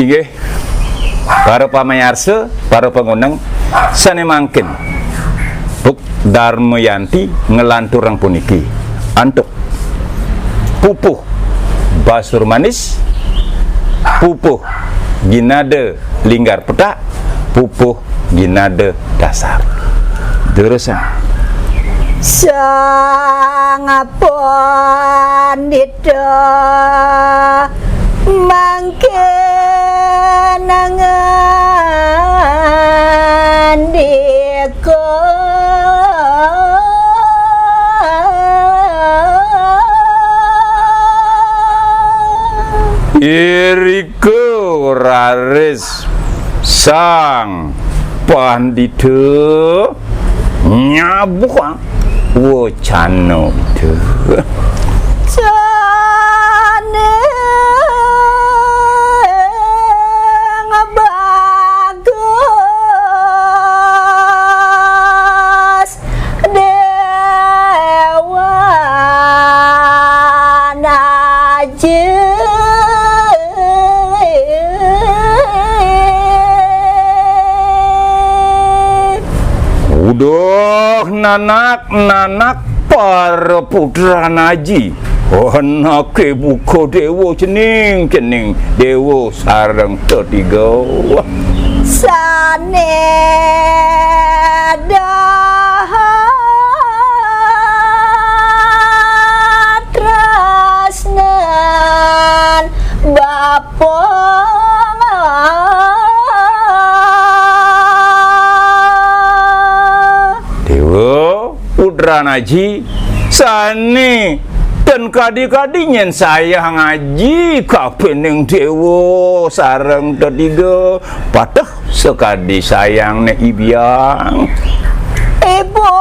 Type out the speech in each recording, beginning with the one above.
Inggih para pamayarsa, para pengundang sanemangken Buk Darmayanti ngelanturang puniki antuk pupuh basur manis, pupuh ginade linggar petak, pupuh ginade dasar. Terusan sang pandita mangkenangan deko iriko raris sang pandita nyabuang wacana itu nanak para putra naji anake buka dewa cening dewa sareng ketiga tresnan bapa putra naji sane dan kadi-kadinyen sayang ngaji kapening dewa sareng ketiga patah sekadi sayang ne ibiang ibu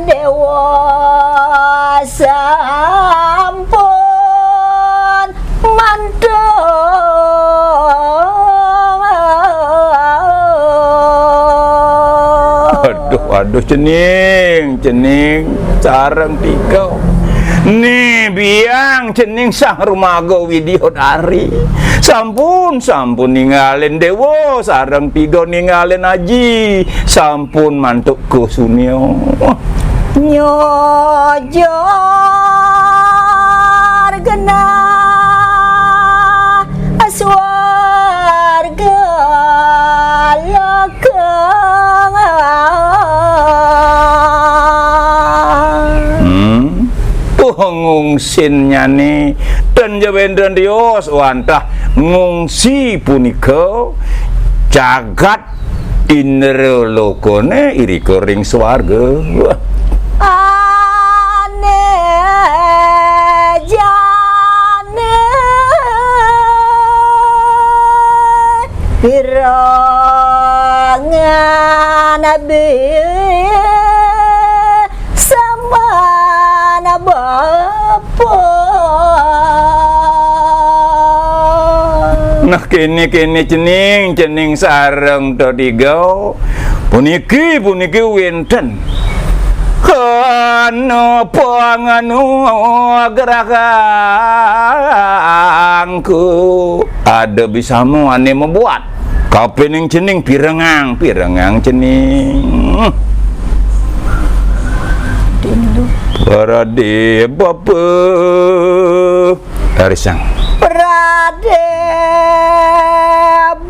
dewa sampun mantu aduh cening sareng tiga nih biang cening sang rumaga Widyodari sampun ninggalin dewa sareng tiga ninggalin aji sampun mantuk ke sunyo nyojar gena swarga ngungsin nyane dan jawendran dios wantah ngungsi punika jagat indra lokone irika ring swarga ane jane pirangan nabi nah kene cening sareng tadiga puniki wenten kana panganu gerakanku ada bisa ane membuat kapening cening pirengang cening Parade bapa Arisang Parade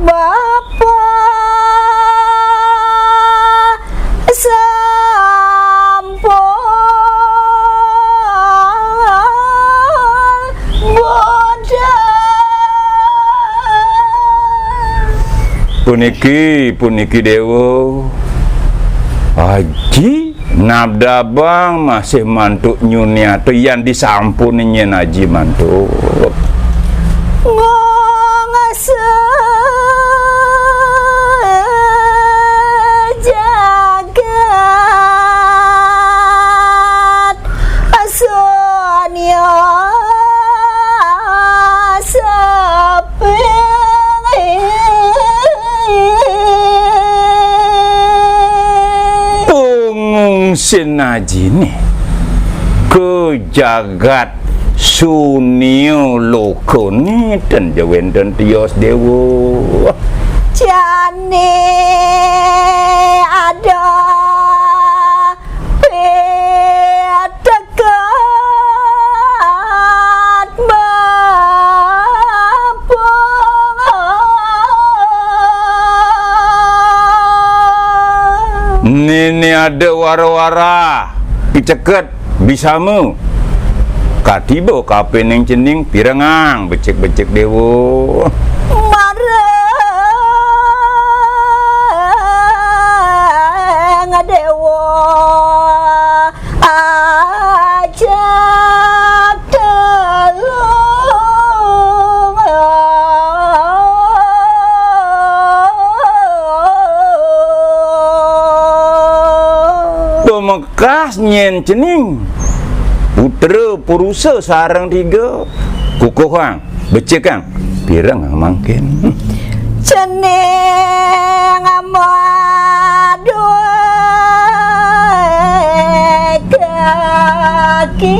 bapa sampun bodoh puniki dewa Haji Nabdabang masih mantuk nyunia tu yang disampuninya naji mantuk jagat asonia sepi sin naji nih ke jagat sunio lokoni dan jawen dan tios dewo jane ada petekat mapung nini ada wara-wara piceket bisamu katiba kapen yang cening pirengang becek-becek dewo mareng dewa ajak telung pemekas nyen cening putra purusa sarang tiga kukuhang becekang pirang mangkin ceneng madu kaki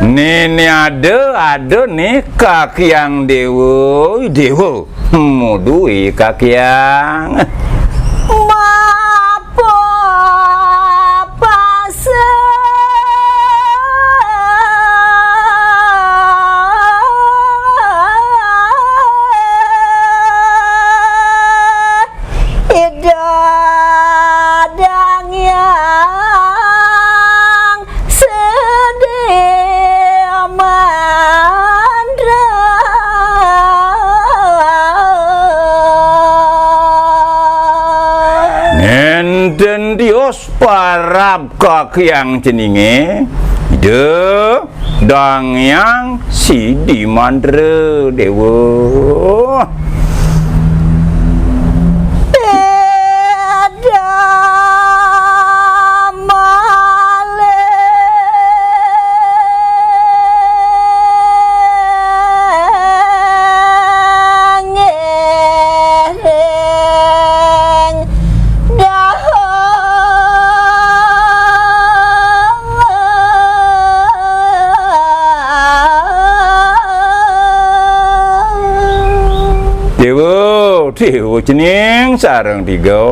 nene ada nih kaki yang dewa modui kaki yang dadang yang sedih mandra nenten dios parab kaki yang ceninge de dang yang sidi mandra dewa dewa cening sarang tiga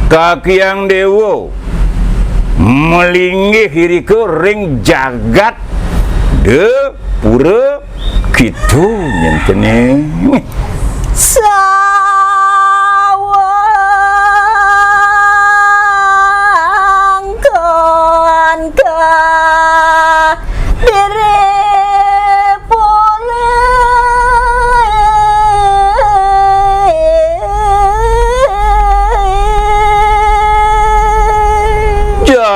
kaki yang dewa melinggih kiri ke ring jagat de pura gitu nyen cening sawang kon ka diri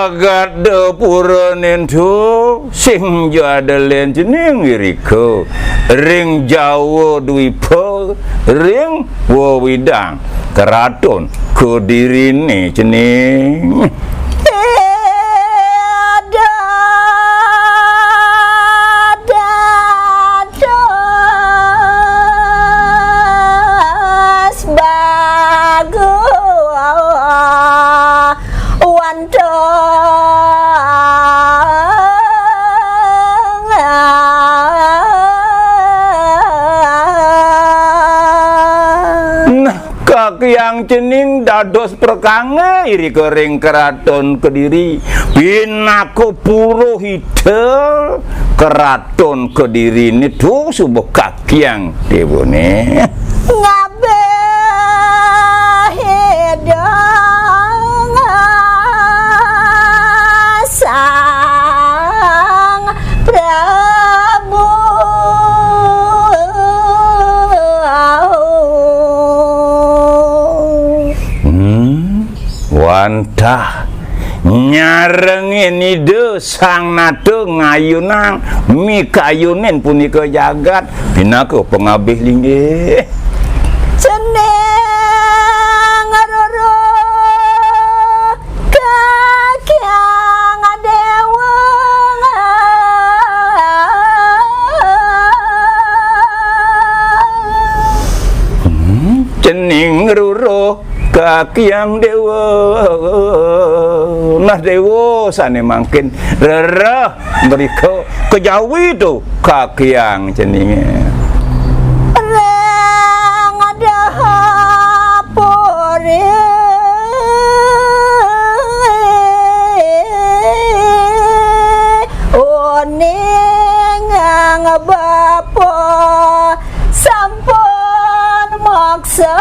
jagat de pura nentu sing jadalen jening iriko ring Jawa Dwipa ring Wawidang keraton Kediri jening yang cening dados perkanga iri kering keraton Kediri binako purohita keraton Kediri ini tuh subuh kaki yang debone ngabe hidang sang Prabu wantah nyarengin ide sang nate ngayunang mikayunin punika jagat binaka pengabih linggih ceneng roro kakyang dewa cening roro kakiang dewa nah dewa sane mangkin rerah mereka kejawi tu kakiang ceninge reng ada pore oning bapa sampun maksa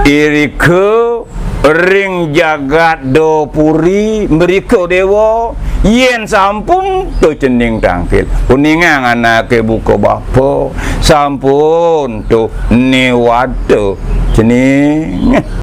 irike ring jagat do puri mereka dewa yen sampun tu cening tangkil kuningang anake buka bapa sampun tu niwado cening